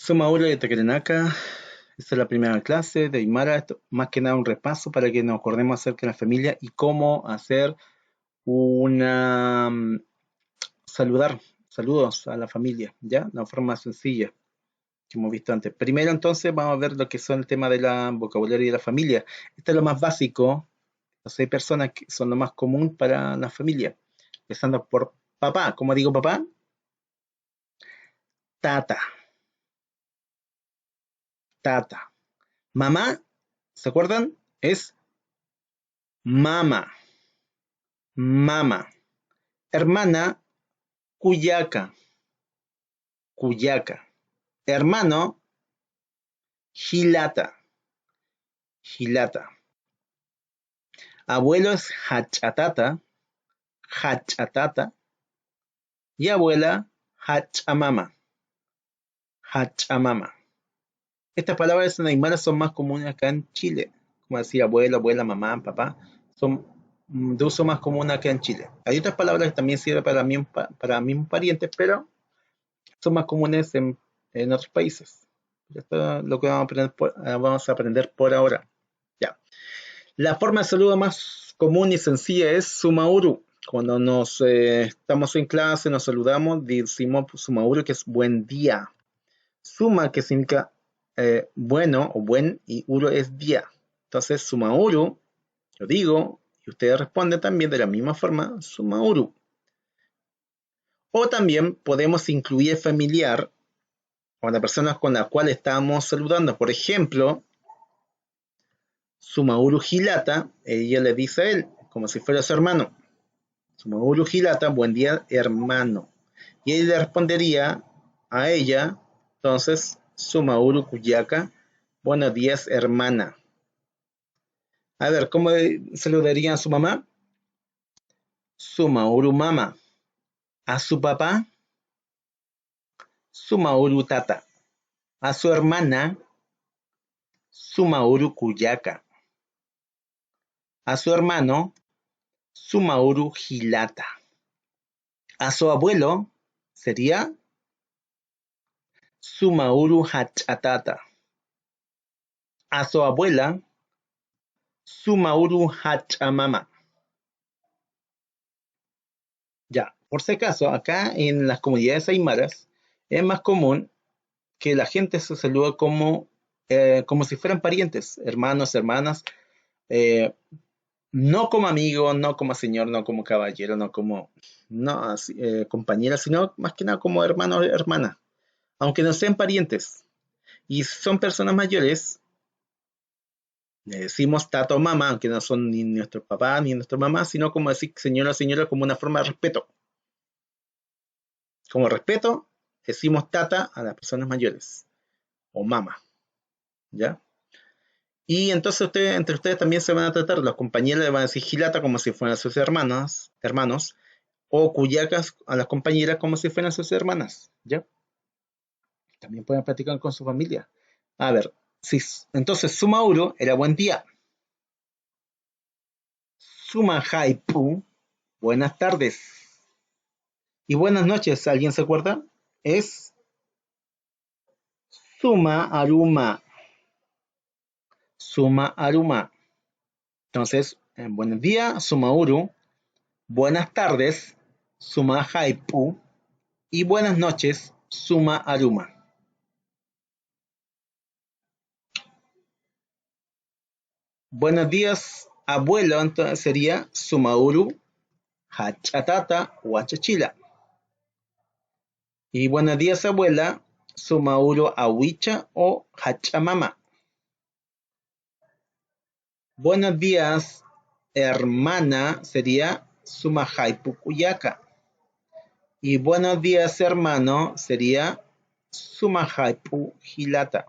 Sumaura de Takerenaka, esta es la primera clase de Aymara, esto, más que nada un repaso para que nos acordemos acerca de la familia y cómo hacer una saludos a la familia, ¿ya? De una forma sencilla que hemos visto antes. Primero entonces vamos a ver lo que son el tema de la vocabulario de la familia. Este es lo más básico, las 6 personas que son lo más común para la familia. Empezando por papá, ¿cómo digo papá? Tata, tata. Mamá, ¿se acuerdan? Es mama. Mama. Hermana, cuyaca. Cuyaca. Hermano, gilata. Gilata. Abuelo es hachatata. Hachatata. Y abuela, hachamama. Hachamama. Estas palabras en aymara son más comunes acá en Chile. Como decir abuelo, abuela, mamá, papá. Son de uso más común acá en Chile. Hay otras palabras que también sirven para mismos parientes, pero son más comunes en otros países. Esto es lo que vamos a aprender por ahora. Ya. La forma de saludo más común y sencilla es sumauru. Cuando estamos en clase, nos saludamos, decimos sumauru, que es buen día. Suma, que significa bueno o buen, y uru es día. Entonces, sumauru, yo digo, y ustedes responden también de la misma forma, sumauru. O también podemos incluir familiar o la persona con la cual estamos saludando. Por ejemplo, Sumauru Hilata, ella le dice a él, como si fuera su hermano. Sumauru Hilata, buen día, hermano. Y él le respondería a ella, entonces, Sumauru Kuyaka, buenos días, hermana. A ver, ¿cómo saludarían a su mamá? Sumauru mama. A su papá, Sumauru tata. A su hermana, Sumauru Kuyaka. A su hermano, Sumauru Hilata. A su abuelo sería Sumauru Hachatata. A su abuela, Sumauru Hachamama. Ya, por si acaso, acá en las comunidades aymaras es más común que la gente se salude como si fueran parientes, hermanos, hermanas, eh, no como amigo, no como señor, no como caballero, no como compañera, sino más que nada como hermano o hermana, aunque no sean parientes. Y son personas mayores, le decimos tato o mamá, aunque no son ni nuestro papá ni nuestra mamá, sino como decir señora o señora como una forma de respeto. Como respeto, decimos tata a las personas mayores o mamá, ¿ya? Y entonces entre ustedes también se van a tratar, los compañeros le van a decir gilata como si fueran sus hermanos, o cuyacas a las compañeras como si fueran sus hermanas, ¿ya? También pueden practicar con su familia. A ver, si, entonces Sumauro era buen día. Sumahaipu, buenas tardes. Y buenas noches, ¿alguien se acuerda? Es Suma Aruma. Suma Aruma. Entonces, buenos días, Sumauru. Buenas tardes, Suma Haipu. Y buenas noches, Suma Aruma. Buenos días, abuelo, entonces sería Sumauru Hachatata Huachachila. Y buenos días, abuela, Sumauru Awicha o Hachamama. Buenos días, hermana, sería Sumahaipu Kuyaka. Y buenos días, hermano, sería Sumahaipu Hilata.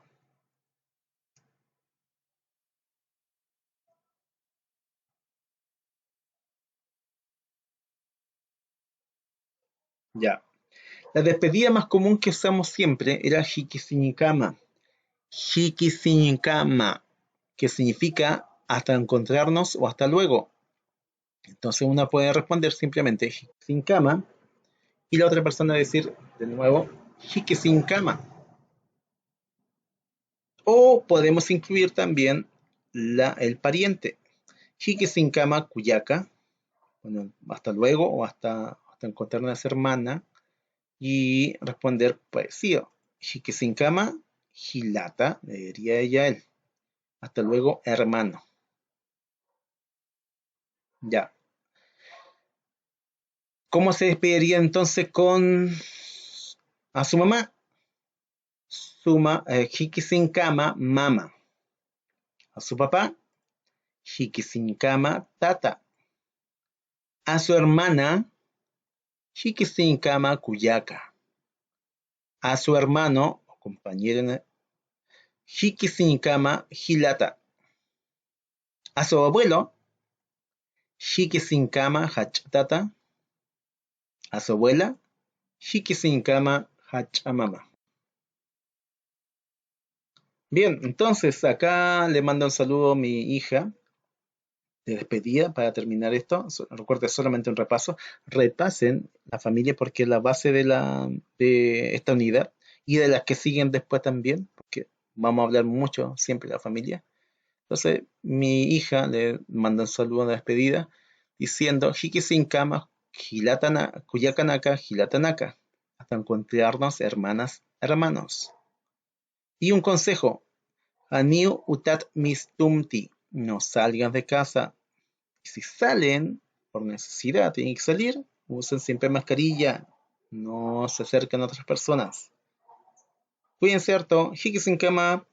Ya. La despedida más común que usamos siempre era Hikisinikama. Hikisinikama, que significa hasta encontrarnos o hasta luego. Entonces una puede responder simplemente Hikisinikama y la otra persona decir de nuevo Hikisinikama. O podemos incluir también el pariente. Hikisinkama Kuyaka. Bueno, hasta luego o hasta encontrarnos hermana y responder parecido. Hikisinkama Hilata, le diría ella a él. Hasta luego, hermano. Ya. ¿Cómo se despediría entonces con a su mamá? Hikisinkama mama. A su papá, Hikisinkama tata. A su hermana, Hikisinkama kuyaka. A su hermano o compañero, Hikisinkama hilata. A su abuelo, Hikisinkama hachatata. A su abuela, Hikisinkama hachamama. Bien, entonces acá le mando un saludo a mi hija de despedida para terminar esto. Recuerden solamente un repaso. Repasen la familia porque es la base de esta unidad y de las que siguen después también, porque vamos a hablar mucho siempre de la familia. Entonces, mi hija le manda un saludo de despedida diciendo Hikisinkama Kuyakanaka Hilatanaka. Hasta encontrarnos, hermanas, hermanos. Y un consejo, Aniu utat mistumti, no salgan de casa. Y si salen por necesidad, tienen que salir, usen siempre mascarilla, no se acerquen a otras personas. Cuídense harto, Hikisinkama.